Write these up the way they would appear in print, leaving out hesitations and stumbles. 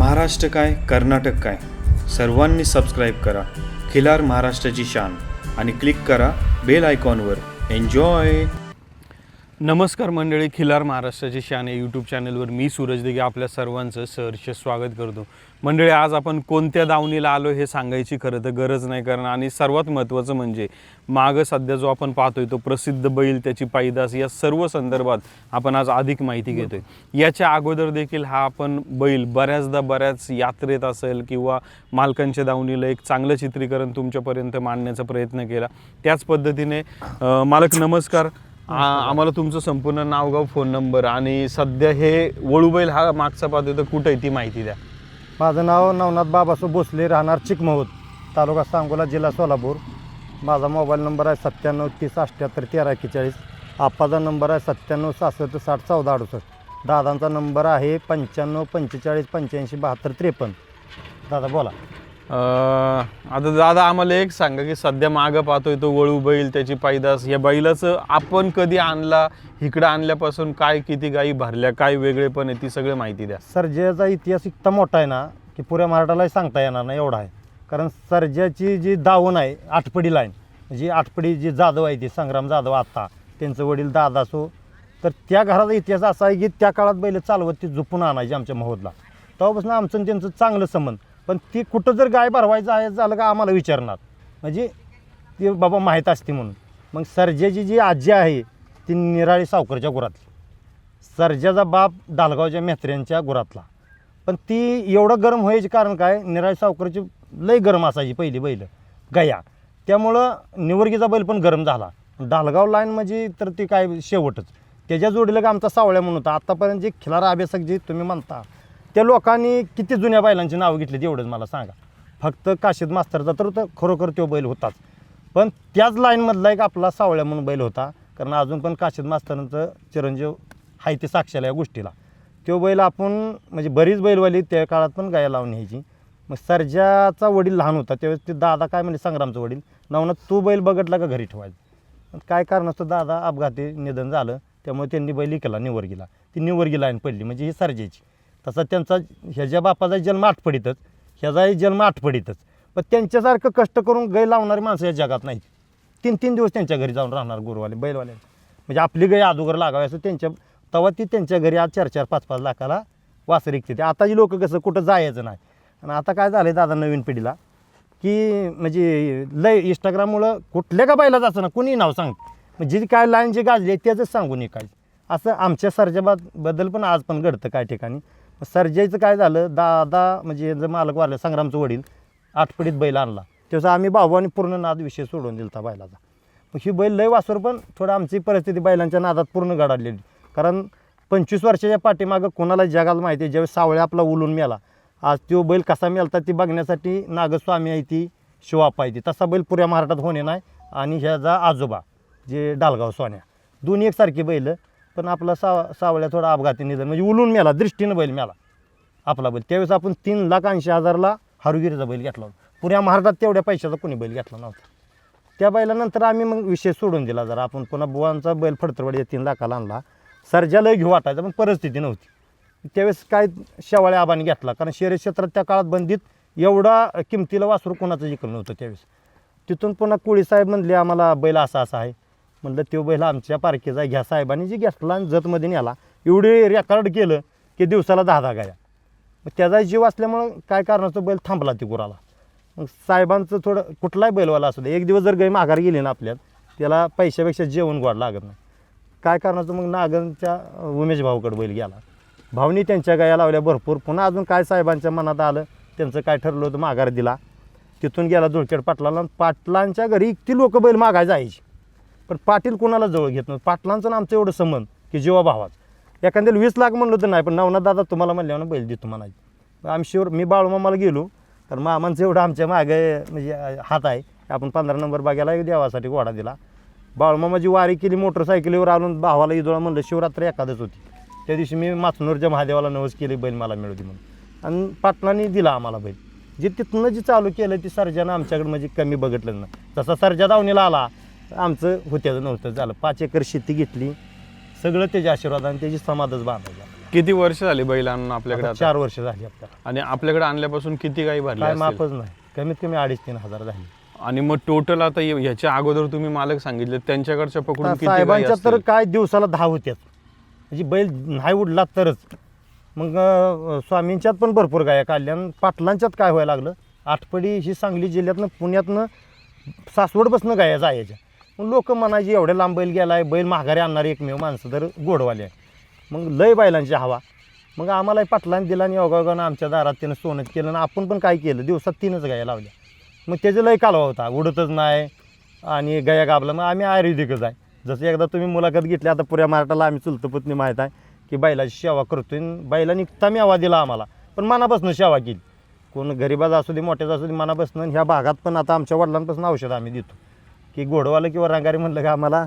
महाराष्ट्र काय कर्नाटक काय सर्वांनी सबस्क्राईब करा खिलार महाराष्ट्राची शान आणि क्लिक करा बेल आयकॉनवर. एन्जॉय. नमस्कार मंडळी, खिलार महाराष्ट्राची शान या यूट्यूब चॅनलवर मी सूरज दिघे आपल्या सर्वांचं सहर्ष स्वागत करतो. मंडळी, आज आपण कोणत्या दावणीला आलो हे सांगायची खरं तर गरज नाही, कारण आणि सर्वात महत्त्वाचं म्हणजे मागं सध्या जो आपण पाहतोय तो प्रसिद्ध बैल, त्याची पैदास, या सर्व संदर्भात आपण आज अधिक माहिती घेतोय. याच्या अगोदर देखील हा आपण बैल बऱ्याच यात्रेत असेल किंवा मालकांच्या दावणीला एक चांगलं चित्रीकरण तुमच्यापर्यंत मांडण्याचा प्रयत्न केला. त्याच पद्धतीने मालक नमस्कार. आम्हाला तुमचं संपूर्ण नावगाव, फोन नंबर आणि सध्या हे वळूबैल हा मागचा पाहतोय तर कुठं आहे ती माहिती द्या. माझं नाव नवनाथ बाबासो भोसले, राहणार चिकमहूद, तालुका सांगोला, जिल्हा सोलापूर. माझा मोबाईल नंबर आहे 97 30 78 13 41. आप्पाचा नंबर आहे 97 66 60 14 68. दादांचा नंबर आहे 95 45 85 72 53. दादा बोला. आता दादा आम्हाला एक सांगा की सध्या मागं पाहतोय तो वळू बैल, त्याची पैदास, या बैलाचं आपण कधी आणला, इकडं आणल्यापासून काय किती गायी भरल्या, काय वेगळेपण आहे, ती सगळी माहिती द्या. सर्जाचा इतिहास इतका मोठा आहे ना की पुऱ्या महाराष्ट्रालाही सांगता येणार नाही एवढा आहे. कारण सर्जाची जी दावण आहे, आठपडी लाईन, जी आठपडी जी जाधव आहे, ती संग्राम जाधव आत्ता, त्यांचं वडील दादा असो, तर त्या घराचा इतिहास असा आहे की त्या काळात बैल चालवत ती झोपून आणायची आमच्या महोदला. तेव्हापासून आमचं आणि त्यांचं चांगलं संबंध. पण ती कुठं जर गाय भरवायचं आहे झालं का आम्हाला विचारणार, म्हणजे ती बाबा माहीत असते म्हणून. मग सर्जाची जी आजी आहे ती निराळी सावकरच्या गुरातली, सर्जाचा बाप डालगावच्या मेत्र्यांच्या गुरातला. पण ती एवढं गरम व्हायचे कारण काय, निराळी सावकरची लई गरम असायची पहिली बैल गया, त्यामुळं निवर्गीचा बैल पण गरम झाला. डालगाव लाईन म्हणजे तर ती काय शेवटच. त्याच्या जोडीला का आमचा सावळ्या म्हणून होता. आत्तापर्यंत जे खिलार अभ्यासक जे तुम्ही म्हणता त्या लोकांनी किती जुन्या बैलांची नावं घेतली एवढंच मला सांगा. फक्त काशीद मास्तरचा तर खरोखर तो बैल होताच, पण त्याच लाईनमधला एक आपला सावळ्या म्हणून बैल होता. कारण अजून पण काशीद मास्तरांचं चिरंजीव आहे ते साक्षीला या गोष्टीला. तो बैल आपण म्हणजे बरीच बैलवाली त्या काळात पण गाया लावून न्यायची. मग सर्जाचा वडील लहान होता त्यावेळेस ते दादा काय म्हणजे संग्रामचं वडील नवनाथ तू बैल बघितला का घरी ठेवायचं. काय कारण असतं, दादा अपघाती निधन झालं त्यामुळे त्यांनी बैल केला निवर्गीला. ती निवर्गी लाईन पडली म्हणजे ही सर्जाची. तसा त्यांचा ह्याच्या बापाचा जन्म आठपडीतच, ह्याचाही जन्म आठपडीतच. पण त्यांच्यासारखं कष्ट करून गाय लावणारी माणसं या जगात नाहीत. 3-3 दिवस त्यांच्या घरी जाऊन राहणार गुरुवाले बैलवाले, म्हणजे आपली गाय अगोदर लागावी असं त्यांच्या. तेव्हा ती त्यांच्या घरी आज 4-4 5-5 लाखाला वासर विकते. ते आताची लोक कसं कुठं जायचं नाही. आणि आता काय झालं दादा नवीन पिढीला की म्हणजे लय इंस्टाग्राममुळं कुठल्या का बैला जायचं ना कुणी नाव सांगतं, म्हणजे जी काय लाईन जी गाजली त्याचंच सांगून ऐकायचं. असं आमच्या सर्जाबद्दल पण आज पण घडतं काय ठिकाणी. सर्जाचं काय झालं, दादा म्हणजे जर मालक वारले संग्रामचं वडील आठपडीत बैल आणला त्याचा आम्ही भावाने पूर्ण नाद विषय सोडून दिला बैलाचा. मग ही बैल लय वासर पण थोडं आमची परिस्थिती बैलांच्या नादात पूर्ण गडाडलेली. कारण 25 वर्षाच्या पाठीमागं कोणाला जगाला माहिती आहे, ज्यावेळेस सावळ्या आपला उलून मेला, आज तो बैल कसा मेलता ती बघण्यासाठी नागस्वामी आहे ती, शिवाप्पा आहे ती, तसा बैल पुऱ्या महाराष्ट्रात होणे नाही. आणि ह्याचा आजोबा जे डालगाव सोन्या, दोन्ही एकसारखी बैल. पण आपला सावळ्या थोडा अपघाती निधन म्हणजे उलून मेला, दृष्टीनं बैल मेला आपला बैल. त्यावेळेस आपण 3,80,000ला हारुगिरीचा बैल घेतला होता. पुऱ्या महाराष्ट्रात तेवढ्या पैशाचा कोणी बैल घेतला नव्हता. त्या बैलानंतर आम्ही मग विषय सोडून दिला जरा. आपण पुन्हा बुवांचा बैल फडतरवाडी 3 लाखाला आणला. सर्जाला घेऊ वाटायचा पण परिस्थिती नव्हती. त्यावेळेस काय शेवाळ्या आबाने घेतला, कारण शहरी क्षेत्रात त्या काळात बंदीत एवढा किमतीला वासरू कोणाचं जिंकलं नव्हतं त्यावेळेस. तिथून पुन्हा कोळी साहेब म्हणले आम्हाला बैल असा आहे. म्हणलं तो बैल आमच्या पारखीचा घ्या. साहेबांनी जे घेतला आणि जतमध्ये नेला, एवढे रेकॉर्ड केलं की दिवसाला 10 गाया. मग त्याचा जीव असल्यामुळं काय कारणाचं बैल थांबला ती गुराला. मग साहेबांचं थोडं कुठलाही बैलवाला असू दे, एक दिवस जर गाय माघार गेली ना आपल्यात, त्याला पैशापेक्षा जेवण गोड लागत नाही. काय कारणाचं मग नागनच्या उमेश भाऊकडे बैल गेला. भाऊनी त्यांच्या गाया लावल्या भरपूर. पुन्हा अजून काय साहेबांच्या मनात आलं, त्यांचं काय ठरलं होतं माघार दिला. तिथून गेला धुळखेड पाटलाला. पाटलांच्या घरी इतकी लोक बैल मागाय जायची, पण पाटील कोणाला जवळ घेत नव्हतं. पाटलांचं आणि आमचं एवढं संबंध की जेव्हा भावाच एखाद्याला 20 लाख म्हणलं तर नाही, पण नवनाथ दादा तुम्हाला म्हणल्यावर बैल देतो म्हणायची. आम्ही शिवर मी बाळूमामाला गेलो तर मामांचं एवढं आमच्या मागे म्हणजे हात आहे. आपण 15 नंबर बागेला देवासाठी घोडा दिला. बाळूमामाची वारी केली, मोटरसायकलीवर आणून भावाला इदोळा म्हणलं. शिवरात्र एखादच होती त्या दिवशी मी माचनूरच्या महादेवाला नवस केली बैल मला मिळू दे म्हणून, आणि पाटलांनी दिला आम्हाला बैल. जे तिथनं जे चालू केलं ती सर्जानं आमच्याकडे म्हणजे कमी बघितलं ना. जसा सर्जा दावणीला आला आमचं होत्याचं नव्हतं झालं. 5 एकर शेती घेतली, सगळं त्याच्या आशीर्वादाने त्याची समाधच बांधायची. किती वर्ष झाली बैल आणून आपल्याकडे आता आता? 4 वर्ष झाली आपल्याला. आणि आपल्याकडे आणल्यापासून किती गाई भरल्या काय असतील? मापच नाही, कमीत कमी 2,500-3 हजार झाली. आणि मग टोटल आता ह्याच्या अगोदर तुम्ही मालक सांगितले त्यांच्याकडच्या पकडून आता किती गाई साहेबांच्या तर असतील? काय दिवसाला 10 होत्यात, म्हणजे बैल नाही उडला तरच. मग स्वामींच्यात पण भरपूर गाया काढल्या आणि पाटलांच्यात काय व्हायला लागलं, आटपडी ही सांगली जिल्ह्यातनं पुण्यातनं सासवडपासून गाया जायच्या. मग लोक म्हणायचे एवढ्या लांब बैल गेलाय, बैल माघारी आणणारे एकमेव माणसं तर गोडवाले आहे. मग लय बैलांची हवा. मग आम्हाला पाटलांनी दिला आणि योगायोगानं आमच्या दारात त्यानं सोनं केलं आणि आपण पण काय केलं, दिवसात 3च गाया लावल्या. मग त्याचं लय कालवा होता, उडतच नाही आणि गया गाबला. मग आम्ही आयुर्वेदिकच आहे. जसं एकदा तुम्ही मुलाखत घेतली, आता पुऱ्या महाराष्ट्राला आम्ही चुलतपुतणी माहीत आहे की बैलाची सेवा करतोय. बैलांनी इतका मेवा दिला आम्हाला, पण मनापासून सेवा केली. कोण गरिबाचा असू दे मोठ्याचा असू दे, मनापासून. ह्या भागात पण आता आमच्या वडिलांपासून औषध आम्ही देतो की गोडवालं किंवा रंगारी म्हणलं का आम्हाला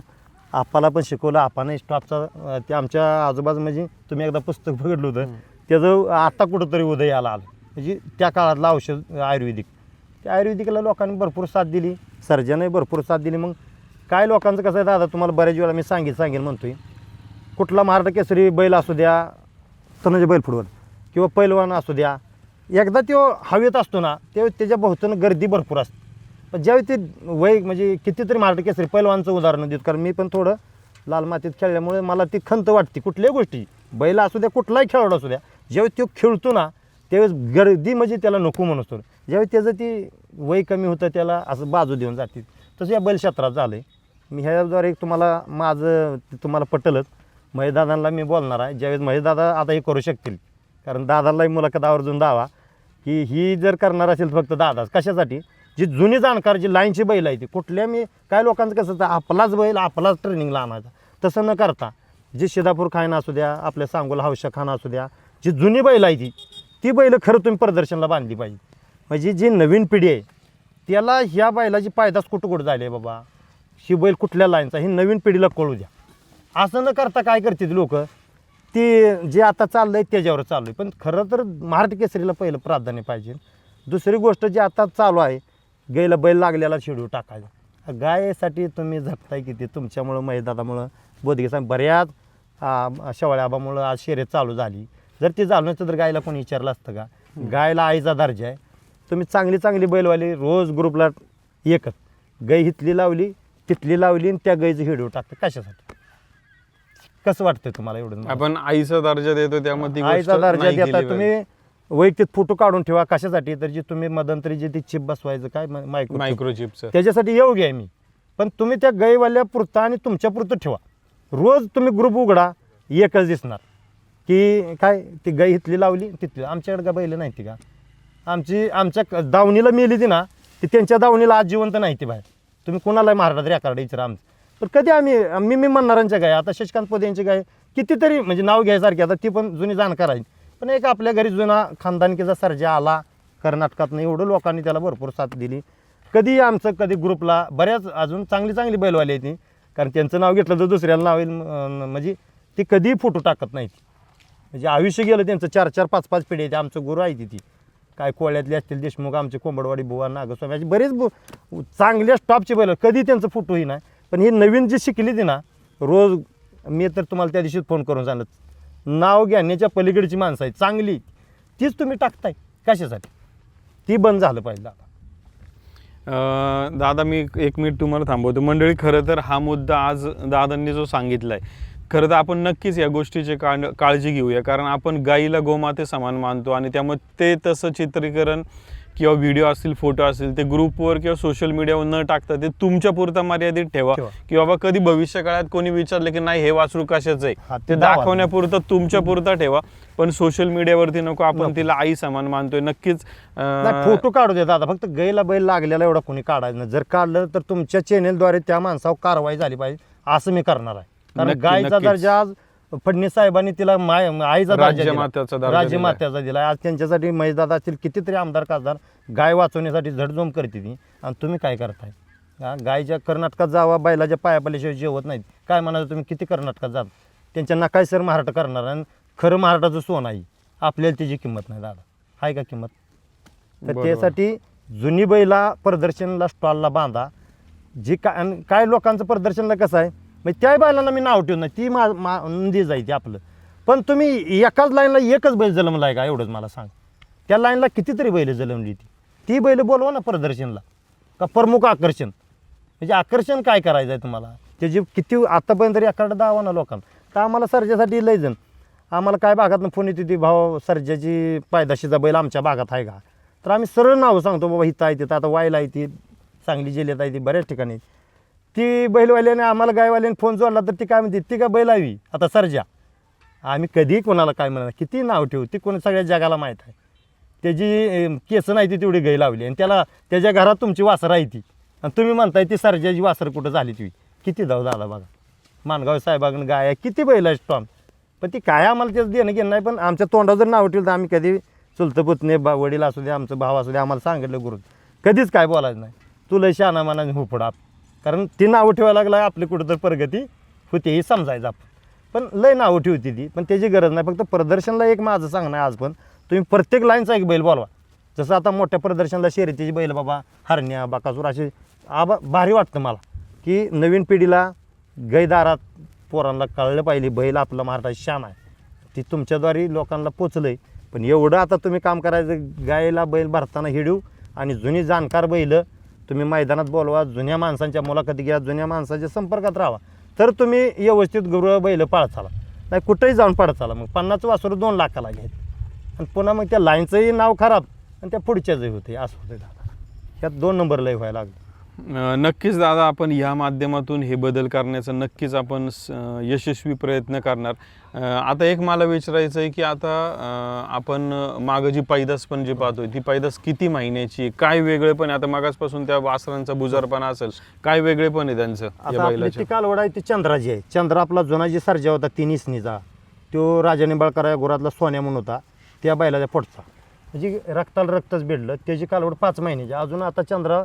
आपाला पण शिकवलं. आपाने स्टॉपचा ते आमच्या आजूबाजू म्हणजे तुम्ही एकदा पुस्तक बघितलं होतं त्याचं आता कुठंतरी उदय आला म्हणजे त्या काळातलं औषध आयुर्वेदिक. त्या आयुर्वेदिकला लोकांनी भरपूर साथ दिली, सर्जनही भरपूर साथ दिली. मग काय लोकांचं कसं आहे दादा, तुम्हाला बऱ्याच वेळा मी सांगेल म्हणतोय, कुठला महाराष्ट्र केसरी बैल असू द्या, तनुजा बैल फुटबॉल किंवा पैलवान असू द्या, एकदा तो हवेत असतो ना तेव्हा त्याच्या भोवतानं गर्दी भरपूर असते. पण ज्यावेळी ते वय म्हणजे कितीतरी महाराष्ट्र केसरी पैलवानचं उदाहरण देतो, कारण मी पण थोडं लाल मातीत खेळल्यामुळे मला ती खंत वाटते कुठल्याही गोष्टी. बैल असू द्या, कुठलाही खेळाडू असू द्या, ज्यावेळी तो खेळतो ना त्यावेळेस गर्दी म्हणजे त्याला नको म्हणतो. ज्यावेळी त्याचं ती वय कमी होतं त्याला असं बाजू देऊन जाते. तसं या बैलक्षेत्रात झालं आहे. मी ह्याद्वारे तुम्हाला माझं तुम्हाला पटलच. महेशदादांना मी बोलणार आहे, ज्यावेळेस महेशदादा आता हे करू शकतील, कारण दादालाही मुलाखत आवर्जून द्यावा की ही जर करणार असेल फक्त दादाच. कशासाठी, जी जुनी जाणकार जी लाईनची बैल आहे ती कुठल्या, मी काय लोकांचं कसं तर आपलाच बैल आपलाच ट्रेनिंगला आणायचा, तसं न करता जी शिदापूर खान असू द्या, आपल्या सांगोला हौशा खान असू द्या, जी जुनी बैल आहे ती बैल खरं तुम्ही प्रदर्शनला बांधली पाहिजे. म्हणजे जी नवीन पिढी आहे त्याला ह्या बैलाची पायदास कुठं झाली आहे बाबा, ही बैल कुठल्या लाईनचा, ही नवीन पिढीला कळू द्या. असं न करता काय करतात लोक, ते जे आता चाललं आहे त्याच्यावर चालू आहे. पण खरं तर महाराष्ट्र केसरीला पहिलं प्राधान्य पाहिजे. दुसरी गोष्ट जी आता चालू आहे, गायला बैल लागलेला शेड्यू टाकायचा. गायसाठी तुम्ही झटताय किती, तुमच्यामुळं महेशदादामुळं बोधगे बऱ्याच शेवाळ्या आबामुळं आज शर्यत चालू झाली. जर ती झालं नसतं तर गायला कोणी विचारलं असतं का. गायला आईचा दर्जा आहे. तुम्ही चांगली बैलवाली रोज ग्रुपला एकच गाय हितली लावली तिथली लावली आणि त्या गायचं व्हिडिओ टाकतं. कशासाठी, कसं वाटतंय तुम्हाला एवढं. आपण आईचा दर्जा देतो त्यामध्ये आईचा दर्जा देता तुम्ही वैयक्तिक फोटो काढून ठेवा. कशासाठी, तर जे तुम्ही मध्यंतरी जे ती चिप बसवायचं काय मायक्रोचिपचं, त्याच्यासाठी येऊ घ्या मी. पण तुम्ही त्या गायवाल्या पुरता आणि तुमच्या पुरतं ठेवा. रोज तुम्ही ग्रुप उघडा, एकच दिसणार की काय ती गाय हितली लावली तिथली. आमच्याकडे का बैल नाही ती का, आमच्या दावणीला मेली ती ना, ती त्यांच्या दावणीला आज जिवंत नाही ती बाहेर. तुम्ही कोणाला महाराष्ट्रात रेकॉर्ड विचारा आमचं. पण कधी आम्ही मी म्हणणाऱ्यांच्या गाय, आता शशिकांत पद यांची गाय कितीतरी म्हणजे नाव घ्यायसारखी, आता ती पण जुनी जाणकार आहे. पण एक आपल्या घरी जुना खानदानकीचा सर्जा आला कर्नाटकातनं, एवढं लोकांनी त्याला भरपूर साथ दिली. कधी आमचं कधी ग्रुपला बऱ्याच अजून चांगली बैलवाली आहे ती, कारण त्यांचं नाव घेतलं तर दुसऱ्याला नाव येईल म्हणजे ती कधीही फोटो टाकत नाही. म्हणजे आयुष्य गेलं त्यांचं, 4-4, 5-5 पिढी आहे. आमचं गुरु आहे ती काय कोळ्यातली असतील देशमुख, आमचे कोंबडवाडी बुवा, नागस्वामी, अशी बरेच चांगल्या स्टॉपची बैल, कधी त्यांचं फोटोही नाही. पण ही नवीन जी शिकली ती ना, रोज मी तर तुम्हाला त्या दिवशी फोन करून सांगत, नाव घेण्याच्या पलीकडची माणसं आहेत चांगली, तीच तुम्ही टाकताय. कशासाठी, ती बंद झालं पाहिजे दादा. दादा मी 1 मिनिट तुम्हाला थांबवतो. मंडळी, खरं तर हा मुद्दा आज दादांनी जो सांगितला आहे, खरं तर आपण नक्कीच या गोष्टीची काळजी घेऊया, कारण आपण गाईला गोमाते समान मानतो आणि त्यामुळे ते तसं चित्रीकरण किंवा व्हिडिओ असतील, फोटो असतील, ते ग्रुपवर किंवा सोशल मीडियावर न टाकता ते तुमच्या पुरता मर्यादित ठेवा. की बाबा कधी भविष्य काळात कोणी विचारलं की नाही हे वासरू कशाचं आहे, ते दाखवण्यापुरतं तुमच्या पुरता ठेवा. पण सोशल मीडियावरती नको. आपण तिला आई समान मानतोय. नक्कीच फोटो काढू दे दादा, फक्त गायला बैल लागलेला एवढा कोणी काढायचं नाही. जर काढलं तर तुमच्या चॅनेलद्वारे त्या माणसावर कारवाई झाली पाहिजे, असं मी करणार आहे. कारण गायचा दर्जा आज फडणवीस साहेबांनी तिला आईचा राज्यमात्याचा दिला. आज त्यांच्यासाठी महेशदादा असतील, कितीतरी आमदार खासदार गाय वाचवण्यासाठी झडजोम करते ती, आणि तुम्ही काय करताय. गायच्या कर्नाटकात जावा, बैलाच्या पायापल्याशिवाय जेवत नाहीत. काय म्हणायचं तुम्ही, किती कर्नाटकात जात, त्यांच्या नकाय सर महाराष्ट्र करणार. आणि खरं महाराष्ट्राचं सोनं आहे, आपल्याला त्याची किंमत नाही दादा. आहे का किंमत. तर त्यासाठी जुनी बैला प्रदर्शनला स्टॉलला बांधा. जी काय लोकांचं प्रदर्शनला कसं आहे, म्हणजे त्या बैलांना मी नाव ठेवून नाही, ती नंदी जायची आपलं. पण तुम्ही एकाच लाईनला एकच बैल जन्मला आहे का एवढंच मला सांग. त्या लाईनला कितीतरी बैल जन्मली ती बैल बोलवा ना प्रदर्शनला का प्रमुख आकर्षण. म्हणजे आकर्षण काय करायचं आहे तुम्हाला त्याची किती आत्तापर्यंत तरी एखादा दावा ना लोकांना. तर आम्हाला सर्जासाठी लय जण आम्हाला काय भागातनं फोन येते ती भाव सर्जाची पायदाशीचा बैल आमच्या भागात आहे का. तर आम्ही सरळ नावं सांगतो बाबा हिथं आहे तिथं आता वायला आहे ती सांगली जिल्ह्यात आहे ती बऱ्याच ठिकाणी. ती बैलवाल्याने आम्हाला गायवाल्याने फोन जोडला तर ती काय म्हणते ती का बैल हवी आता सर्जा. आम्ही कधीही कोणाला काय म्हणणार किती नाव ठेवू ती कोणी सगळ्या जगाला माहीत आहे. त्याची केसं नाही ती तेवढी गाय लावली आणि त्याला त्याच्या घरात तुमची वासर आहे ती आणि तुम्ही म्हणताय ती सर्जाची वासर कुठं झाली ती किती जाऊ झाला बघा. मानगाव साहेबांना गाय आहे किती बैल आहे स्टॉम. पण ती काय आम्हाला त्याचं देणं घेणं नाही. पण आमच्या तोंडावर जर नाव ठेवलं तर आम्ही कधी चुलतं पुतणे वडील असू दे आमचं भाव असू दे आम्हाला सांगितलं गुरु कधीच काय बोलायचं नाही. तुला शहाणा मानाने हो पुढं कारण ती नावं ठेवायला लागला आपली कुठं तर प्रगती होते हे समजायचं आपण. पण लय नावं ठेवती ती पण त्याची गरज नाही. फक्त प्रदर्शनला एक माझं सांगणं आहे आज पण तुम्ही प्रत्येक लाईनचा एक बैल बोलवा. जसं आता मोठ्या प्रदर्शनला शर्यतीची बैल बाबा हरण्या बाकासूर असे भारी वाटतं मला की नवीन पिढीला गैदारात पोरांना कळलं पाहिजे बैल आपलं महाराष्ट्राची शान आहे. ती तुमच्याद्वारे लोकांना पोचलं आहे. पण एवढं आता तुम्ही काम करायचं गायला बैल भरताना हिडू आणि जुनी जाणकार बैल तुम्ही मैदानात बोलवा जुन्या माणसांच्या मुलाखती घ्या जुन्या माणसाच्या संपर्कात राहा तर तुम्ही व्यवस्थित गुरु बैल पाळचाला नाही कुठंही जाऊन पाळचाला. मग 50 वासरू 2 लाखाला घ्यायचं आणि पुन्हा मग त्या लाईनचंही नाव खराब आणि त्या पुढच्याचंही होते असं होतं दादा. ह्यात 2 नंबर लय व्हायला लागले. नक्कीच दादा आपण ह्या माध्यमातून हे बदल करण्याचा नक्कीच आपण यशस्वी प्रयत्न करणार. आता एक मला विचारायचं आहे की आता आपण मागं जी पैदास पण जी पाहतोय ती पैदास किती महिन्याची काय वेगळेपण आता मागासपासून त्या वासरांचा बुजारपणा असेल काय वेगळेपण आहे त्यांचं आता आपली ती कालवड आहे ती चंद्राजी आहे. चंद्र आपला जुना जी सर्जा होता 3 इसनीचा तो राजा निंबाळकर या गुरातला सोन्या म्हणून होता त्या बैलाच्या पोटचा म्हणजे रक्ताला रक्तच भेटलं. त्याची कालवड 5 महिन्याची अजून आता चंद्र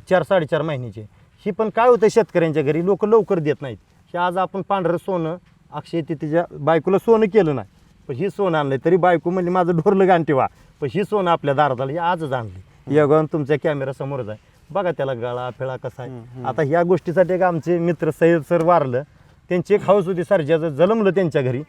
4-4.5 महिन्याचे. ही पण काय होतं शेतकऱ्यांच्या घरी लोक लवकर देत नाहीत. हे आज आपण पांढरं सोनं अक्षय तिच्या बायकोला सोनं केलं नाही पण ही सोनं आणलं तरी बायको म्हणजे माझं ढोरलं गाण ठेवा पण ही सोनं आपल्या दारात आलं ही आजच आणली. योगान तुमच्या कॅमेऱ्यासमोरच आहे बघा त्याला गळा फिळा कसा आहे. आता ह्या गोष्टीसाठी एक आमचे मित्र सय्यद सर वारलं त्यांची एक हौस होती सर्जाचं जन्मलं त्यांच्या घरी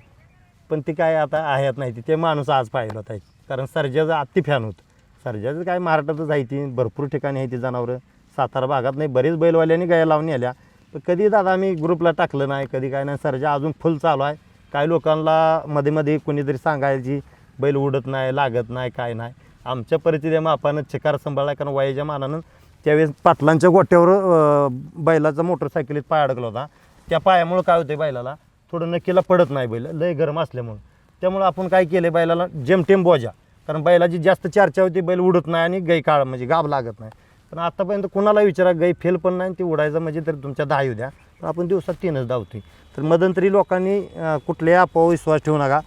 पण ती काय आता आहेत नाही ते माणूस आज पाहिलं होता कारण सर्जाचं अति फॅन होतं. सर्जाचं काय महाराष्ट्रातच आहे ती भरपूर ठिकाणी आहे ती जनावरं सातारा भागात नाही बरेच बैलवाल्यांनी गाया लावून आल्या पण कधी दादा आम्ही ग्रुपला टाकलं नाही कधी काय नाही. सर्जा अजून फुल चालू आहे. काय लोकांना मध्ये मध्ये कोणीतरी सांगायची बैल उडत नाही लागत नाही काय नाही. आमच्या परिस्थिती मापानं चिकार सांभाळला कारण वयाच्या मानानं त्यावेळेस पाटलांच्या गोट्यावर बैलाचा मोटरसायकलीत पाय अडकला होता. त्या पायामुळं काय होते बैलाला थोडं नक्कीला पडत नाही बैल लय गरम असल्यामुळं. त्यामुळं आपण काय केलं बैलाला जेमतेम बोजा कारण बैलाची जास्त चर्चा होती बैल उडत नाही आणि गाय काळ म्हणजे गाभ लागत नाही. पण आतापर्यंत कुणाला विचारा गाय फेल पण नाही ती उडायचं म्हणजे तर तुमच्या 10 येऊ द्या पण आपण दिवसात 3च धावतोय. तर मध्यंतरी लोकांनी कुठल्याही अफवा विश्वास ठेवू नका.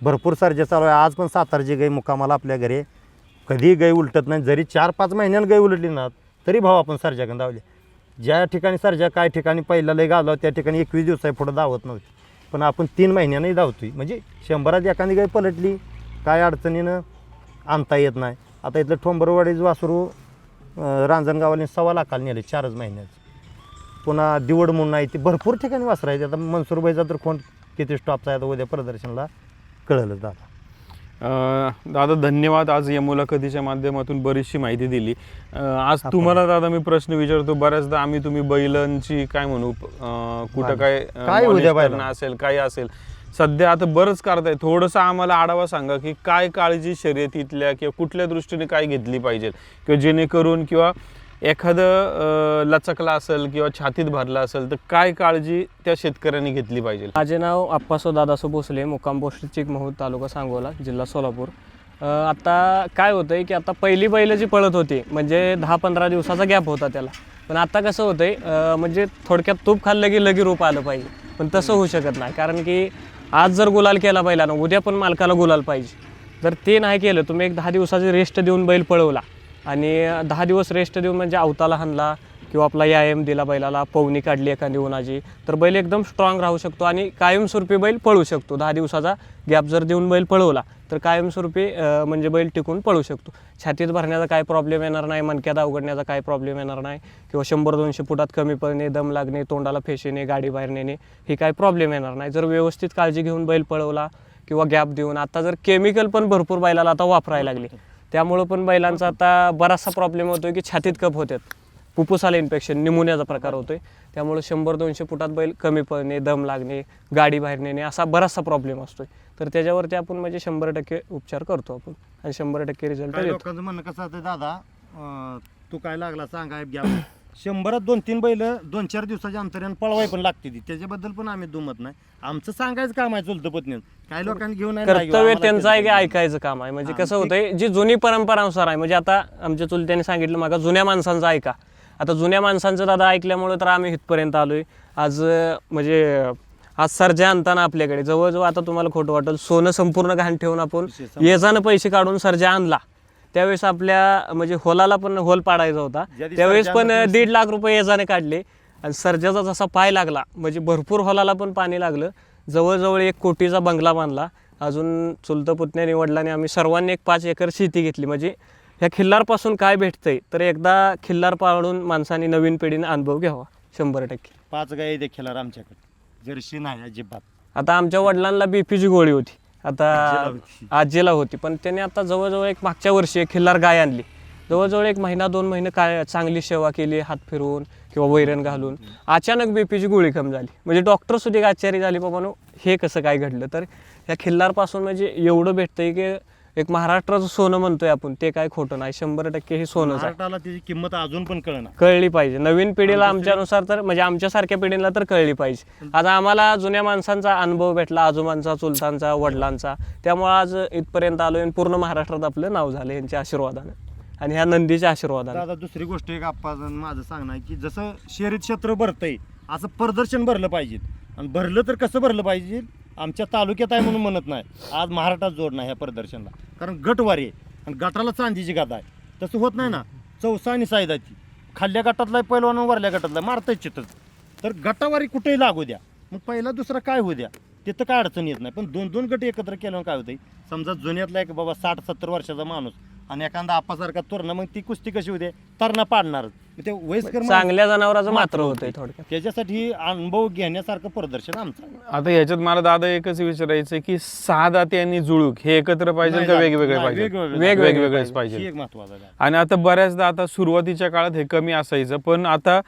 भरपूर सर्जा चालू आहे. आज पण सातारची गाय मुकामाला आपल्या घरी कधीही गाय उलटत नाही. जरी 4-5 महिन्यानं गाय उलटली ना तरी भाव आपण सर्जाकडे धावले. ज्या ठिकाणी सर्जा काय ठिकाणी पहिला लय गावला त्या ठिकाणी 21 दिवसापुढं धावत नव्हती पण आपण 3 महिन्यानंही धावतोय. म्हणजे 100त एखादी गाय पलटली काय अडचणीनं आणता येत नाही. आता इथलं ठोंबरवाडीचं वासरू रांजणगावाने 1.25 लाखाला नेले 4च महिन्याचं. पुन्हा दिवड म्हणून आहे ती भरपूर ठिकाणी वासरं आहेत. आता मनसूरबाईचा तर कोण किती स्टॉपचा आहे आता उद्या प्रदर्शनला कळलंच दादा. दादा धन्यवाद आज या मुलाखतीच्या माध्यमातून बरीचशी माहिती दिली. आज तुम्हाला दादा मी प्रश्न विचारतो बऱ्याचदा आम्ही तुम्ही बैलांची काय म्हणू कुठं काय उद्या बैल असेल काय असेल सध्या आता बरंच करताय थोडंसं आम्हाला आढावा सांगा की काय काळजी शर्यतीतल्या किंवा कुठल्या दृष्टीने काय घेतली पाहिजे किंवा जेणेकरून किंवा एखादं लचकला असेल किंवा छातीत भरला असेल तर काय काळजी त्या शेतकऱ्यांनी घेतली पाहिजे. माझे नाव अप्पासो दादासो भोसले मुक्काम पोस्ट चिकमहूद तालुका सांगोला जिल्हा सोलापूर. आता काय होतं आहे की आता पहिली बैल जी पळत होती म्हणजे 10-15 दिवसाचा गॅप होता त्याला पण आता कसं होतं आहे म्हणजे थोडक्यात तूप खाल्लं की लगी रूप आलं पाहिजे पण तसं होऊ शकत नाही कारण की आज जर गुलाल केला बैलानं उद्या पण मालकाला गुलाल पाहिजे. जर ते नाही केलं तुम्ही एक 10 दिवसाची रेस्ट देऊन बैल पळवला आणि 10 दिवस रेस्ट देऊन म्हणजे अवताला हाणला किंवा आपला व्यायाम दिला बैलाला, पवनी काढली एखादी उन्हाची, तर बैल एकदम स्ट्रॉंग राहू शकतो आणि कायमस्वरूपी बैल पळू शकतो. 10 दिवसाचा गॅप जर देऊन बैल पळवला तर कायमस्वरूपी म्हणजे बैल टिकून पळू शकतो. छातीत भरण्याचा काय प्रॉब्लेम येणार नाही, मणक्यात अवघडण्याचा काय प्रॉब्लेम येणार नाही, किंवा 100-200 फुटात कमी पडणे, दम लागणे, तोंडाला फेस येणे, गाडी बाहेर नेणे, हे काय प्रॉब्लेम येणार नाही जर व्यवस्थित काळजी घेऊन बैल पळवला किंवा गॅप देऊन. आता जर केमिकल पण भरपूर बैलाला आता वापरायला लागले, त्यामुळं पण बैलांचा आता बराचसा प्रॉब्लेम होतो की छातीत कफ होतात, फुफ्फुसाला इन्फेक्शन, निमोनियाचा प्रकार होतोय. त्यामुळे 100-200 फुटात बैल कमी पडणे, दम लागणे, गाडी बाहेर नेणे असा बराचसा प्रॉब्लेम असतोय. तर त्याच्यावरती आपण म्हणजे 100% उपचार करतो आपण आणि 100% रिझल्ट काही येतो. लोकांचं म्हणणं कसं असतं, दादा तू काय लागला सांगा घ्या. 100त 2-3 बैल 2-4 दिवसाच्या अंतराने पळवाय पण लागते ती, त्याच्याबद्दल पण आम्ही दुमत नाही. आमचं सांगायचं काम आहे चुलतं पत्नीनं. काही लोकांनी घेऊन नाही लागेल, कर्तव्य आम्हाला त्यांचं आहे की कधी- ऐकायचं काम आहे. म्हणजे कसं होतंय, जी जुनी परंपरानुसार आहे, म्हणजे आता आमच्या चुलत्याने सांगितलं मागा जुन्या माणसांचं ऐका. आता जुन्या माणसांचं दादा ऐकल्यामुळे तर आम्ही इथपर्यंत आलोय. आज म्हणजे आज सर्जा आणताना आपल्याकडे जवळजवळ, आता तुम्हाला खोटं वाटेल, सोनं संपूर्ण घाण ठेवून आपण येजानं पैसे काढून सर्जा आणला. त्यावेळेस आपल्या म्हणजे होलाला पण होल पाडायचा होता, ज्या दिवशी त्यावेळेस सर्जा पण आणला 1.5 लाख रुपये येजाने काढले. आणि सर्जाचा जसा पाय लागला म्हणजे भरपूर होलाला पण पाणी लागलं. जवळजवळ 1 कोटीचा बंगला बांधला. अजून चुलतं पुतण्याने वडिलांनी आम्ही सर्वांनी एक 5 एकर शेती घेतली. म्हणजे ह्या खिल्लारपासून काय भेटतंय, तर एकदा खिल्लार पाळून माणसाने नवीन पिढीने अनुभव घ्यावा 100%. 5 गाई देखील आमच्याकडे, जर्शी नाही अजिबात. आता आमच्या वडिलांना बीपीची गोळी होती, आता आजीला होती. आजीला होती, पण त्याने आता जवळजवळ एक मागच्या वर्षी एक खिल्लार गाय आणली. जवळजवळ 1 महिना 2 महिने काय चांगली सेवा केली, हात फिरवून किंवा वैरण घालून. अचानक बीपीची गोळी कमी झाली. म्हणजे डॉक्टर सुद्धा एक आश्चर्य झाली, बाबा हे कसं काय घडलं. तर ह्या खिल्लारपासून म्हणजे एवढं भेटतंय की एक महाराष्ट्राचं सोनं म्हणतोय आपण, ते काय खोटं नाही, 100% हे सोनंच आहे. महाराष्ट्राला त्याची किंमत अजून पण कळना. कळली पाहिजे नवीन पिढीला, आमच्यानुसार तर म्हणजे आमच्यासारख्या पिढीला तर कळली पाहिजे. आता आम्हाला जुन्या माणसांचा अनुभव भेटला, आजोबांचा, चुलतांचा, वडिलांचा, त्यामुळे आज इथपर्यंत आलो आणि पूर्ण महाराष्ट्रात आपलं नाव झालं यांच्या आशीर्वादानं आणि ह्या नंदीच्या आशीर्वादानं. दादा दुसरी गोष्ट एक आपण माझं सांगणं आहे की जसं शर्यत क्षेत्र भरतंय असं प्रदर्शन भरलं पाहिजे. आणि भरलं तर कसं भरलं पाहिजे, आमच्या तालुक्यात आहे म्हणून म्हणत नाही, आज महाराष्ट्रात जोड नाही ह्या प्रदर्शनला. कारण गटवारी आहे आणि गटाला चांदीची गादा आहे. तसं होत नाही ना, चौसा आणि सायदाची खाल्ल्या गटातला पहिलवान वरल्या गटातला मारताय चित्र. तर गटावारी कुठेही लागू द्या, मग पहिला दुसरा काय होऊ द्या, तिथं काय अडचण येत नाही. पण 2-2 गट एकत्र केल्यावर काय होतंय, समजा जुन्यातला एक बाबा 60-70 वर्षाचा माणूस आणि एखादा आपासारखा तोरणा, मग ती कुस्ती कशी होते, तरणा पाडणार. ते वयस्कर चांगल्या जनावराचं मात्र होतंय थोडक्यात. त्याच्यासाठी अनुभव घेण्यासारखं प्रदर्शन आमचं आहे. आता ह्याच्यात मला दादा एकच विचारायचं की 6 दाते आणि जुळूक हे एकत्र पाहिजे का वेगवेगळे नाही, पाहिजे? वेगवेगळेच वेगवेगळेच पाहिजे. ही एक महत्वाचं आहे. आणि आता बऱ्याचदा आता सुरुवातीच्या काळात हे कमी असायचं, पण आता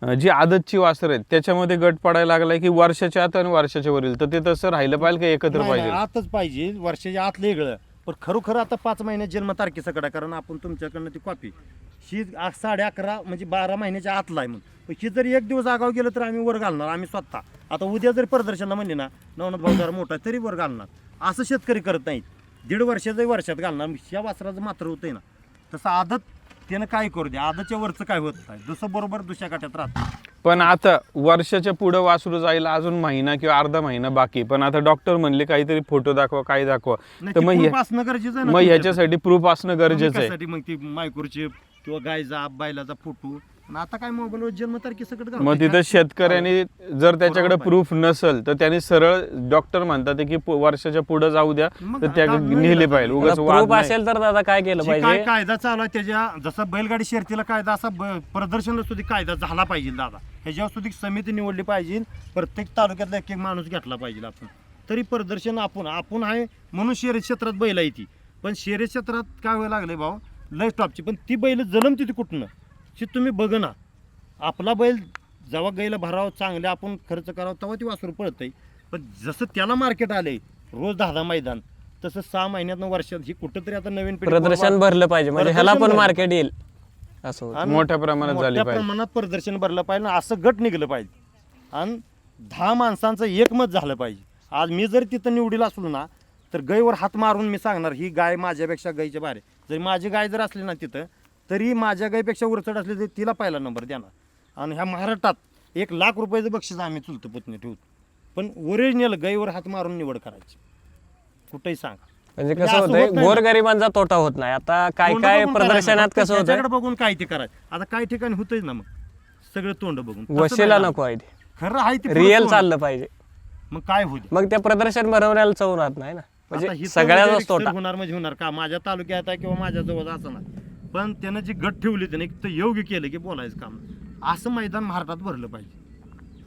जी आदतची वासर आहेत त्याच्यामध्ये गट पडायला लागलाय की वर्षाच्या आत आणि वर्षाच्या वरील, तर ते तसं राहिलं पाहिजे का एकत्र नाही, पाहिजे? नाही, आतच पाहिजे, वर्षाच्या आत वेगळं. पण खरोखर आता 5 महिन्यात जन्मतारखेसकडे, कारण आपण तुमच्याकडनं ती कॉपी ही 11.5 म्हणजे 12 महिन्याच्या आतला आहे. मग ही जर 1 दिवस आगाव गेलं तर आम्ही वर घालणार, आम्ही स्वतः. आता उद्या जरी प्रदर्शनला म्हणले ना, नवनाथ भाऊ जरा मोठा तरी वर घालणार. असं शेतकरी करत नाहीत. 1.5 वर्षाचंही वर्षात घालणार. ह्या वासराचं मात्र होतंय ना, तसं आदत त्यानं काय करू द्या, आदतच्या वरचं काय होत नाही, दुसरं बरोबर दुसऱ्या काट्यात राहतं. पण आता वर्षाच्या पुढं वासरू जायला अजून महिना किंवा अर्धा महिना बाकी, पण आता डॉक्टर म्हणले काहीतरी फोटो दाखवा, काय दाखवा, नाही, तर ती मग proof असणं गरजेचं आहे ना मग तुमच्याकडे. ह्याच्यासाठी प्रूफ असणं गरजेचं आहे. त्यासाठी मग ती मायक्रोचिप किंवा गायचा बैलाचा फोटो. आणि आता काय मोबाईलवर जन्मतारखी सकट मग तिथं शेतकऱ्यांनी जर त्याच्याकडे पुरावा प्रूफ नसेल तर त्यांनी सरळ डॉक्टर म्हणतात की वर्षाच्या पुढे जाऊ द्या, मग तर त्या आता नेले पाहिजे. उगाच वाद प्रूफ नाही. असेल तर दादा काय केलं जी काय पाहिजे, कायदा चालू आहे त्याच्या, जसा बैलगाडी शर्यतीला कायदा असा प्रदर्शनला सुद्धा कायदा झाला पाहिजे दादा. ह्याच्यावर सुद्धा समिती निवडली पाहिजे. प्रत्येक तालुक्यातला एक माणूस घेतला पाहिजे आपण. तरी प्रदर्शन आपण आहे म्हणून शर्यत क्षेत्रात बैल आहे ती. पण शर्यत क्षेत्रात काय व्हायला लागले भाऊ, लय टॉपची. पण ती बैल जलमती ती कुठनं, ती तुम्ही बघ ना. आपला बैल जेव्हा गाईला भरावं चांगले आपण खर्च करावं तेव्हा ती वासरू पळतंय. पण जसं त्याला मार्केट आलंय रोज 10 मैदान, तसं 6 महिन्यातनं वर्षात ही कुठंतरी आता नवीन पिढी प्रदर्शन भरलं पाहिजे म्हणजे ह्याला पण प्रदर्शन मार्केट येईल असं होतं. आणि मोठ्या प्रमाणात झाली मोठ्या पाहिजे. प्रमाणात प्रदर्शन भरलं पाहिजे आणि असं गट निघलं पाहिजे. आणि 10 माणसांचं एकमत झालं पाहिजे. आज मी जर तिथं निवडीला असलो ना, तर गायीवर हात मारून मी सांगणार ही गाय माझ्यापेक्षा गायीच्या बाहेर आहे. जरी माझी गाय जर असली ना तिथं, तरी माझ्या गायीपेक्षा उरचड असली तरी तिला पहिला नंबर देणार. आणि ह्या महाराष्ट्रात 1 लाख रुपयाचं बक्षीस आम्ही चुलतं पुतणे ठेवतो. पण ओरिजिनल गायीवर हात मारून निवड करायची, कुठेही सांगा. म्हणजे म्हणजे कसं असं होतंय, होत नाही ना. गोरगरिबांचा तोटा होत नाही. आता काय तोंड काय बघून करायचं. प्रदर्शनात फक्त कसं होतं, त्याच्याकडे बघून काय ते करायचं. आता काही ठिकाणी होतंच ना, मग सगळं तोंड बघून तसं वशिला नाही नको आहे ते खरं आहे ते रिअल तोंड. चाललं पाहिजे. मग काय होईल मग त्या प्रदर्शन भरवण्याला चव राहत नाही ना, आता म्हणजे हिथं सगळ्याच वगैरे तोटा. होणार म्हणजे होणार का माझ्या तालुक्यात आहे किंवा माझ्या जवळ असं नाही, पण त्यानं जी गट ठेवली त्याने एक तर योग्य केलं की बोलायचं काम असं मैदान महाराष्ट्रात भरलं पाहिजे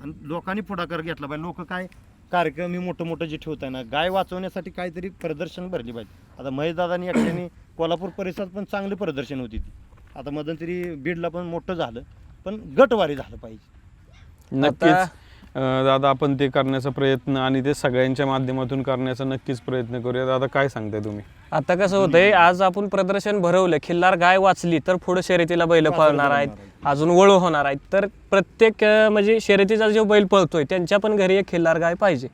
आणि लोकांनी पुढाकार घेतला पाहिजे. लोक काय कार्यक्रम हे मोठं जे ठेवत आहे ना, गाय वाचवण्यासाठी काहीतरी प्रदर्शन भरली पाहिजे. आता महेशदादांनी एकट्याने कोल्हापूर परिसरात पण चांगली प्रदर्शन होती ती, आता मध्यंतरी बीडला पण मोठं झालं, पण गटवारी झालं पाहिजे. नक्कीच दादा आपण ते करण्याचा प्रयत्न आणि ते सगळ्यांच्या माध्यमातून करण्याचा नक्कीच प्रयत्न करूया. दादा काय सांगताय तुम्ही? आता कसं होतंय, आज आपण प्रदर्शन भरवलं, खिल्लार गाय वाचली तर पुढे शर्यतीला बैल पळणार आहेत, अजून वळू होणार आहेत. तर प्रत्येक म्हणजे शर्यतीचा जो बैल पळतोय त्यांच्या पण घरी एक खिल्लार गाय पाहिजे,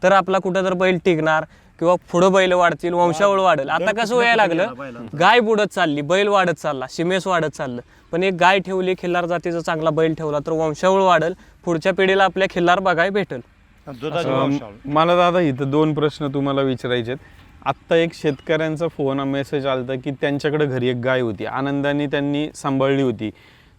तर आपला कुठं तर बैल टिकणार किंवा पुढं बैल वाढतील, वंशावळ वाढेल. आता कसं व्हायला लागलं, गाय बुडत चालली, बैल वाढत चालला, सीमेस वाढत चाललं, पण एक गाय ठेवली, खिल्लार जातीचा चांगला बैल ठेवला तर वंशावळ वाढेल, पुढच्या पिढीला आपल्या खिल्लार बघाय भेटेल. दुधाची वंशावळ. मला दादा इथं 2 प्रश्न तुम्हाला विचारायचे आहेत. आत्ता एक शेतकऱ्यांचा फोन मेसेज आलता की त्यांच्याकडे घरी एक गाय होती, आनंदाने त्यांनी सांभाळली होती,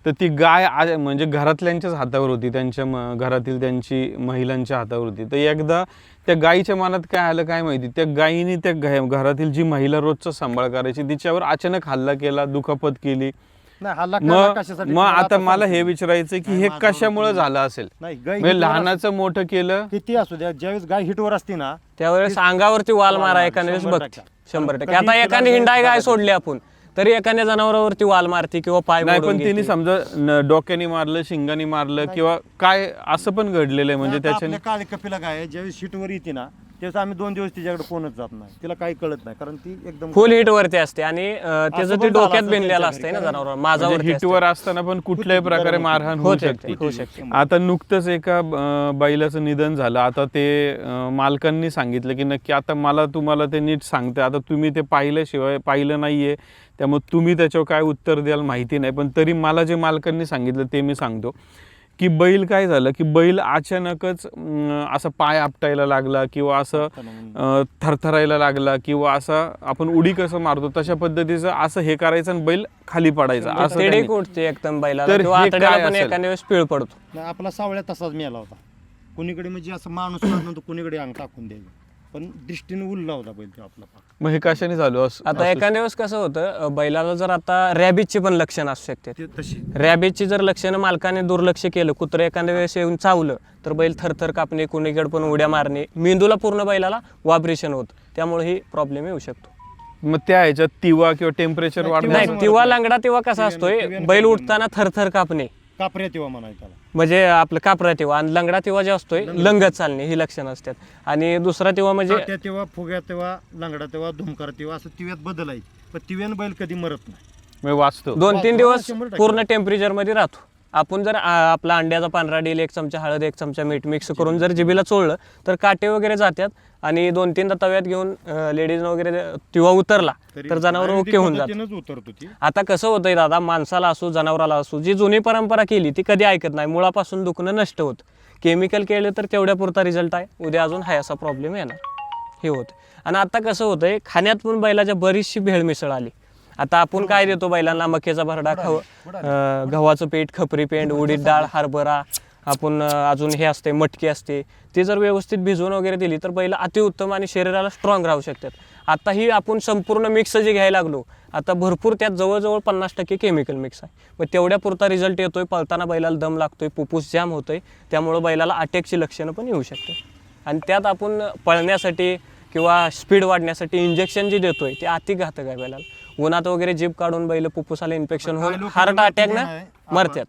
तर ती गाय म्हणजे घरातल्यांच्याच हातावर होती, त्यांच्या घरातील त्यांची महिलांच्या हातावर होती. तर एकदा त्या गायीच्या मनात काय आलं काय माहिती, त्या गायीने त्या घरातील जी महिला रोजचा सांभाळ करायची तिच्यावर अचानक हल्ला केला, दुखापत केली. नाही, हल्ला केला कशासाठी? मग आता मला हे विचारायचं की हे कशामुळे झालं असेल? नाही, गाय म्हणजे हिटवर लहानाचं मोठं केलं किती असू द्या, ज्यावेळेस गाय हिटवर असते ना त्यावेळेस अंगावरती वाल मारा एखाद्या वेळेस 100% बघते 100%. आता एखादी हिंडाय गाय सोडली आपण तरी एखाद्या जनावरावरती वाल मारते किंवा पाय नाही, मोडून पण तिने घेते. समजा डोक्याने मारलं, शिंगाने मारलं किंवा काय असं पण घडलेलं आहे. म्हणजे आता त्याच्याने आपल्या काळी कपिला गाय ज्यावेळेस शीटवर येते ना त्यावेळेस आम्ही 2 दिवस तिच्याकडे कोणच जात नाही, तिला काही कळत नाही, कारण ती एकदम फुल हिट वरती असते आणि त्याचं असं ते पण डोक्यात झालं बिनलेलं असेल असतंय ना त्यांच्या जनावर म्हणजे माझावरती हिटवर असताना पण कुठल्याही प्रकारे मारहाण होऊ शकते. होऊ शकते. आता नुकतंच एका बैलाचं निधन झालं. आता ते मालकांनी सांगितलं की नक्की आता मला तुम्हाला ते नीट सांगते, आता तुम्ही ते पाहिल्याशिवाय पाहिलं नाहीये, त्यामुळे तुम्ही त्याच्यावर काय उत्तर द्याल माहिती नाही, पण तरी मला जे मालकांनी सांगितलं ते मी सांगतो की बैल काय झालं की बैल अचानकच असं पाय आपटायला लागला किंवा असं थरथरायला लागला किंवा असं आपण उडी कसं मारतो तशा पद्धतीचं असं हे करायचं आणि बैल खाली पडायचा असं तेडे त्यांनी. कुठते एकदम बैलाला तर किंवा हे आतड्याला काय पण असेल? एखाद्या वेळेस पिळ पडतो. नाही, आपला सावळ्या तसाच मेला होता. कुणीकडे म्हणजे असं माणूस नव्हतं, कुणीकडे अंग टाकून द्यायचं, पण दृष्टीने उरला होता बैल तो आपला पाक. मग हे कशाने झालं आता एखाद्या वेळेस कसं होतं, बैलाला जर आता रॅबिजची पण लक्षणं असू शकतात. ते तशी रॅबिजची जर लक्षणं मालकाने दुर्लक्ष केलं, कुत्रं एखाद्या वेळेस येऊन चावलं तर बैल थरथर कापणे, कुणीकडे पण उड्या मारणे, मेंदूला पूर्ण बैलाला वायब्रेशन होतं, त्यामुळे ही प्रॉब्लेम येऊ शकतो. मग त्या ह्याच्यात तिवा किंवा टेम्परेचर नाही, वाढलं नाही, तिवा लांगडा तेव्हा कसा असतोय, बैल उठताना थरथर कापणे कापऱ्या तेव्हा म्हणायचं त्याला. म्हणजे आपलं कापरा तेव्हा, आणि लंगडा तेव्हा जे असतोय लंगत चालणे ही लक्षणं असतात. आणि दुसरा तेव्हा म्हणजे काट्या तेव्हा, फुग्या तेव्हा, लंगडा तेव्हा, धुमकार तेव्हा, असं तिव्यात बदल आहे, पण तिव्यानं बैल कधी मरत नाही. म्हणजे वाचतो. 2-3 दिवस 100% पूर्ण टेम्परेचर मध्ये राहतो. आपण जर आपला अंड्याचा पांढरा डेल 1 चमचा हळद 1 चमचा मीठ मिक्स करून जर जिभेला चोळलं तर काटे वगैरे जातात आणि 2-3दा तव्यात घेऊन लेडीज वगैरे तिवा उतरला तर जनावर ओके होऊन जातं. पद्धतीनंच उतरतो ती. आता कसं होतंय दादा, माणसाला असू जनावराला असू, जी जुनी परंपरा केली ती कधी ऐकत नाही, मुळापासून दुखणं नष्ट होत. केमिकल केलं तर तेवढ्या पुरता रिझल्ट आहे, उद्या अजून हाय असा प्रॉब्लेम येणार हे होतं. आणि आता कसं होतंय, खाण्यात पण बैलाच्या बरीचशी भेळ मिसळ आली. आता आपण काय देतो बैलांना, मक्याचा भरडा, गव्हाचं पीठ, खपरी पेंड, उडीद डाळ, हरभरा, आपण अजून हे असते मटकी असते, ते जर व्यवस्थित भिजवून वगैरे दिली तर बैल अतिउत्तम आणि शरीराला स्ट्रॉंग राहू शकतात. आता ही आपण संपूर्ण मिक्स जे घ्यायला लागलो, आता भरपूर त्यात जवळजवळ 50% केमिकल मिक्स आहे. मग तेवढ्या पुरता रिझल्ट येतोय, पळताना बैलाला दम लागतोय, फुफ्फुस जाम होतोय, त्यामुळं बैलाला अटॅकची लक्षणं पण येऊ शकते. आणि त्यात आपण पळण्यासाठी किंवा स्पीड वाढण्यासाठी इंजेक्शन जे देतोय ते अतिघातक आहे बैलाला. उन्हात वगैरे जीभ काढून बैल फुफ्फुसाला इन्फेक्शन होऊन हार्ट अटॅक ना मरतात.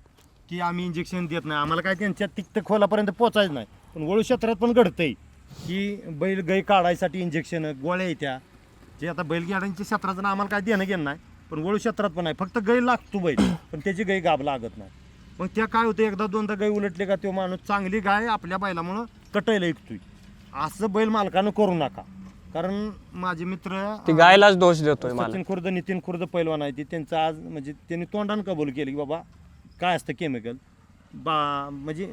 की आम्ही इंजेक्शन देत नाही, आम्हाला काय त्यांच्या तिक्त खोलापर्यंत पोचायचं नाही, पण वळू क्षेत्रात पण घडतंय की बैल गाय काढायसाठी इंजेक्शन गोळ्या येत्या, जे आता बैलगाड्यांच्या क्षेत्राचं ना आम्हाला काय देणं घेणं नाही, पण वळू क्षेत्रात पण आहे, फक्त गाय लागतो बैल, पण त्याची गाय गाभ लागत नाही. मग त्या काय होतं, 1-2दा गाय उलटले का तो माणूस चांगली गाय आपल्या बैलामुळं कटायला ऐकतोय. असं बैल मालकानं करू नका, कारण माझे मित्र ती गायलाच दोष देतोय मला. सचिन खुर्द, नितीन खुर्द पैलवान आहे, त्यांचं आज म्हणजे त्यांनी तोंडानं कबूल केलं की बाबा काय असतं केमिकल, म्हणजे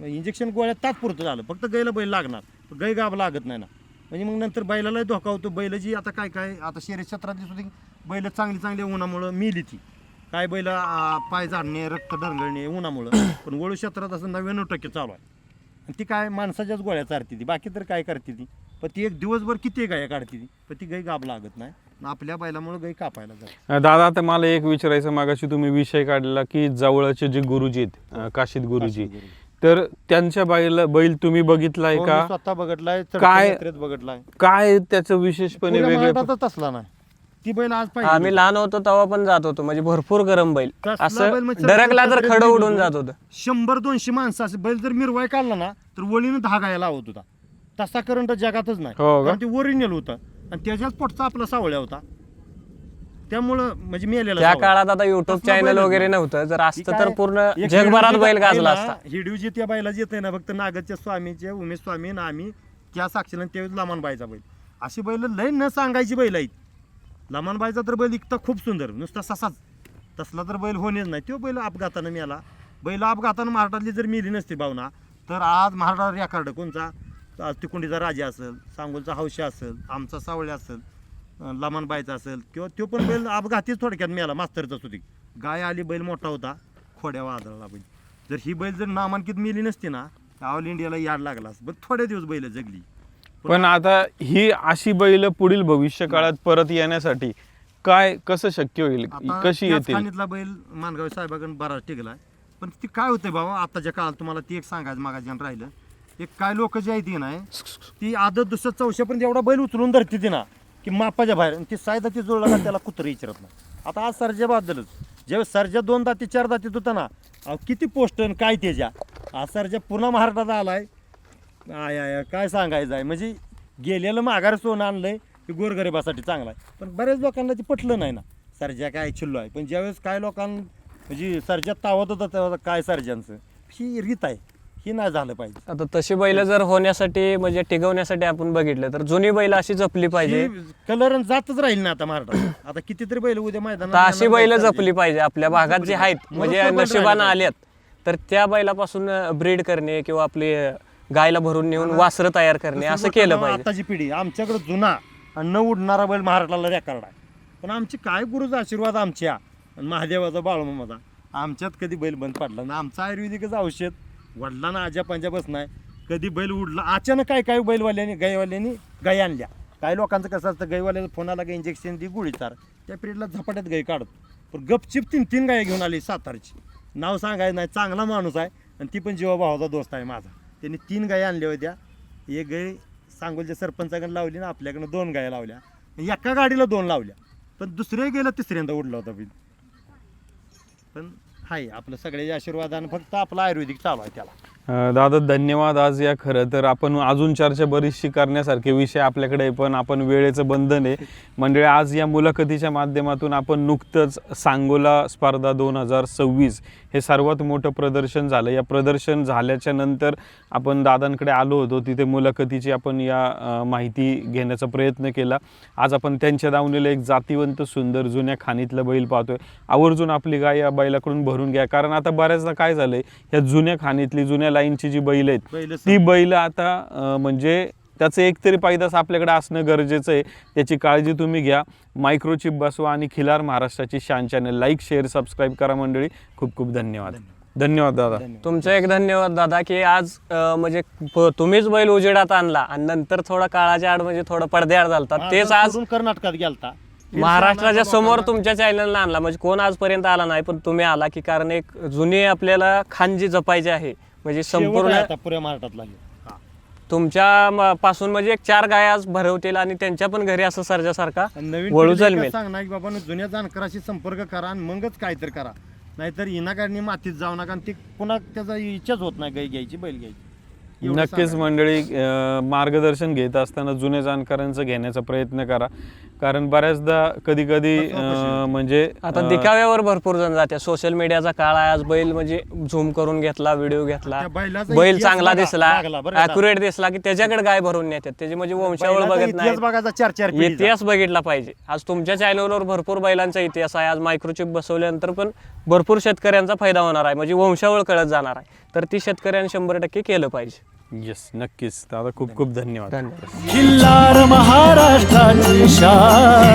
इंजेक्शन गोळ्यात तात्पुरतं झालं, फक्त गायला बैल लागणार, गाय गाभ लागत नाही ना, म्हणजे मग नंतर बैलाला धोका होतो. बैल जी आता काय आता शहरी क्षेत्रातली सुद्धा बैल चांगली उन्हामुळं मिली ती, काय बैल पाय झाडणे रक्त ढरगळणे उन्हामुळं पण वळू क्षेत्रात असं 99% चालू आहे आणि ती काय माणसाच्याच गोळ्या चारते ती बाकी तर काय करते ती पण ती एक दिवसभर किती गाया काढते ती पण ती गाय गाब लागत नाही आणि आपल्या बैलामुळे गाय कापायला जाते. दादा आता मला एक विचारायचं मागाशी तुम्ही विषय काढला की जवळचे जे गुरुजी आहेत काशीद गुरुजी तर त्यांच्या बैल तुम्ही बघितलाय हो, का? मी स्वतः बघितलाय काय- यात्रेत बघितलाय काय त्याचं विशेषपणे पुऱ्या वेगळे महाराष्ट्रातच असला नाही ती बैल आज आम्ही पाहिजे लहान होतो तेव्हा पण जात होतो म्हणजे भरपूर गरम बैल कसला बैल असं म्हणजे डरकला तर सगळं खडं बैल उडून होतं. जात होतं. 100-200 माणसं असं बैल जर मिरवाय काढला ना तर वळीनं 10 गाया लावत होता तसा करंट जगातच नाही हो का? कारण ते ओरिजिनल होतं आणि त्याच्याच पोटचा आपला सावळ्या होता त्यामुळं म्हणजे मेलेला त्या सावळा. काळात आता युट्यूब तसला चॅनल बैलच वगैरे नाही. नव्हतं जर ती असतं काय- तर पूर्ण एक जगभरात हिडू बैल जे गाजला आहे असता. ना, हिडू जे त्या बैलाच येते ना फक्त नागदच्या स्वामीचे उमेश स्वामी ना आम्ही त्या साक्षीला त्यावेळेस लमानबाईचा बैल अशी बैल लय न सांगायची बैल आहेत. लमानबाईचा तर बैल इतका खूप सुंदर नुसता ससाच तसला तर बैल होणेच नाही तो बैल अपघातानं मेला बैल अपघातानं महाराष्ट्रातली जर मेली नसती भावना तर आज महाराष्ट्रात रेकॉर्ड कोणचा आज तिकुंडीचा राजा असेल सांगोलचा हौशा असेल आमचा सावळे असेल लमानबाईचा असेल किंवा तो पण बैल अपघातीच थोडक्यात मेला मास्तरचा सुधी गाय आली बैल मोठा होता खोड्या वादळला बैल जर ही बैल जर नामांकित मेली नसती ना ऑल इंडियाला याड लागला असं बरं थोड्या दिवस बैल जगली. पण आता ही अशी बैल पुढील भविष्य काळात परत येण्यासाठी काय कसं शक्य होईल आता कशी त्याच येतील? खाणीतला बैल मानगाव साहेबाकडे बराच टिकलाय पण ती काय होतंय बाबा आताच्या काळात तुम्हाला ती एक सांगायचं मागायचं राहिलं एक काय लोक जी आहे ती नाही ती आदत दुसऱ्या चौशापर्यंत एवढा बैल उचलून धरते ती ना की मापाच्या बाहेर आणि ती सायदा ती जुळला का त्याला कुत्रं विचारत नाही. आता आज सर्जा बद्दलच ज्यावेळेस सर्जा 2 दाती 4 दातीत होता ना अहो किती पोस्टन काय त्याच्या आज सर्जा पुन्हा महाराष्ट्रात आलाय आय काय सांगायचं आहे म्हणजे गेलेलं माघार सोनं आणलंय की गोरगरिबासाठी चांगलं आहे पण बऱ्याच लोकांना ते पटलं नाही ना सर्जा काय छिल्लो आहे पण ज्यावेळेस काय लोकांना म्हणजे सर्जात तावत होता तेव्हा काय सर्जांचं ही रीत आहे ही नाही झालं पाहिजे. आता तशी बैल जर होण्यासाठी म्हणजे टिकवण्यासाठी आपण बघितलं तर जुनी बैल अशी जपली पाहिजे. कलर जातच राहील ना आता महाराष्ट्रात आता कितीतरी बैल उद्या तर मैदानात अशी बैल जपली पाहिजे आपल्या भागात जे आहेत म्हणजे मोठं बैल नशिबानं राहिलं आल्यात तर त्या बैलापासून ब्रीड करणे किंवा आपली गायला भरून नेऊन वासरं तयार करणे असं केलं पाहिजे. आताची पिढी आमच्याकडे जुना आणि न उडणारा बैल महाराष्ट्राला रेकॉर्ड आहे पण आमची काय गुरुचा आशीर्वाद आमच्या आणि महादेवाचा बाळमामाचा आमच्यात कधी बैल बंद पडला ना आमचं आयुर्वेदिकच औषध वडिलांना आज्या पंजाबच नाही कधी बैल उडला अचानक काय बैलवाल्यांनी गायवाल्यांनी गाय आणल्या काही लोकांचं कसं असतं गायवाल्याला फोनाला गाय इंजेक्शन दी गोळी चार त्या पिरियडला झपाट्यात गाय काढत पण गपचिप 3 गाय घेऊन आली सातारची नाव सांगायचं नाही चांगला माणूस आहे आणि ती पण जीवाभावाचा दोस्त आहे माझा त्यांनी 3 गाय आणल्या होत्या एक गाय सांगोलच्या सरपंचाकडे लावली ना आपल्याकडनं 2 गाय लावल्या एका गाडीला 2 लावल्या पण दुसऱ्या गेला तिसऱ्यांदा उडला होता पण हाय आपलं सगळ्याच्या आशीर्वादानं फक्त आपलं आयुर्वेदिक चालू आहे त्याला. दादा धन्यवाद. आज या खरं तर आपण अजून चर्चा बरीचशी करण्यासारखे विषय आपल्याकडे आहे पण आपण वेळेचं बंधन आहे मंडळी. आज या मुलाखतीच्या माध्यमातून आपण नुकतंच सांगोला स्पर्धा 2026 हे सर्वात मोठं प्रदर्शन झालं. या प्रदर्शन झाल्याच्या नंतर आपण दादांकडे आलो होतो तिथे मुलाखतीची आपण या माहिती घेण्याचा प्रयत्न केला. आज आपण त्यांच्या दावणीला एक जातीवंत सुंदर जुन्या खाणीतलं बैल पाहतोय. आवर्जून आपली गाय या बैलाकडून भरून घ्या कारण आता बऱ्याचदा काय झालंय ह्या जुन्या खाणीतली जुन्या लाईनची जी बैल आहेत ती बैल आता म्हणजे त्याचं एकतरी पैदास आपल्याकडे असणं गरजेचं आहे. त्याची काळजी तुम्ही घ्या. मायक्रोचिप बसवा आणि खिलार महाराष्ट्राची शान चॅनल लाईक शेअर सबस्क्राईब करा मंडळी. खूप खूप धन्यवाद. धन्यवाद दादा. तुमचं एक धन्यवाद दादा की आज म्हणजे तुम्हीच बैल उजेडात आणला आणि नंतर थोडा काळाच्या आड म्हणजे थोडं पडद्याआड झालता तेच आज कर्नाटकात गेलता महाराष्ट्राच्या समोर तुमच्या चॅनलला आणला म्हणजे कोण आजपर्यंत आला नाही पण तुम्ही आला की कारण एक जुनी आपल्याला खान जी जपायची आहे म्हणजे संपूर्ण पुऱ्या महाराष्ट्रातला तुमच्या पासून म्हणजे एक 4 गाय आज भरवतील आणि त्यांच्या पण घरी असं सर्जासारखा नवीन वळू पिढीला जन्मेल. सांगणार की बाबा जुन्या जाणकाराशी संपर्क करा आणि मगच काहीतरी करा नाहीतर इनाकाडणी मातीत जाऊ नका आणि ते पुन्हा त्याचा इच्छाच होत नाही गाय घ्यायची बैल घ्यायची. एवढं नक्कीच सांगा. मंडळी मार्गदर्शन घेत असताना जुन्या जाणकारांचं घेण्याचा प्रयत्न करा कारण बऱ्याचदा कधी कधी म्हणजे आता दिखाव्यावर भरपूर जण जाते. सोशल मीडियाचा काळ आहे आज बैल म्हणजे झूम करून घेतला व्हिडिओ घेतला त्या बैलाचा बैल इतिहास चांगला बघा, दिसला लागला बरं का? अॅक्युरेट दिसला की त्याच्याकडे गाय भरून नेतात त्याची म्हणजे वंशावळ बैलाचा बघत इतिहास नाही. बघायचा 4 पिढीचा. इतिहास बघितला पाहिजे. आज तुमच्या चॅनलवर भरपूर बैलांचा इतिहास आहे. आज मायक्रोचिप बसवल्यानंतर पण भरपूर शेतकऱ्यांचा फायदा होणार आहे म्हणजे वंशावळ कळत जाणार आहे तर ती शेतकऱ्यांनी 100% केलं पाहिजे. येस नक्कीच दादा खूप खूप धन्यवाद. धन्यवाद. खिल्लार महाराष्ट्राची शान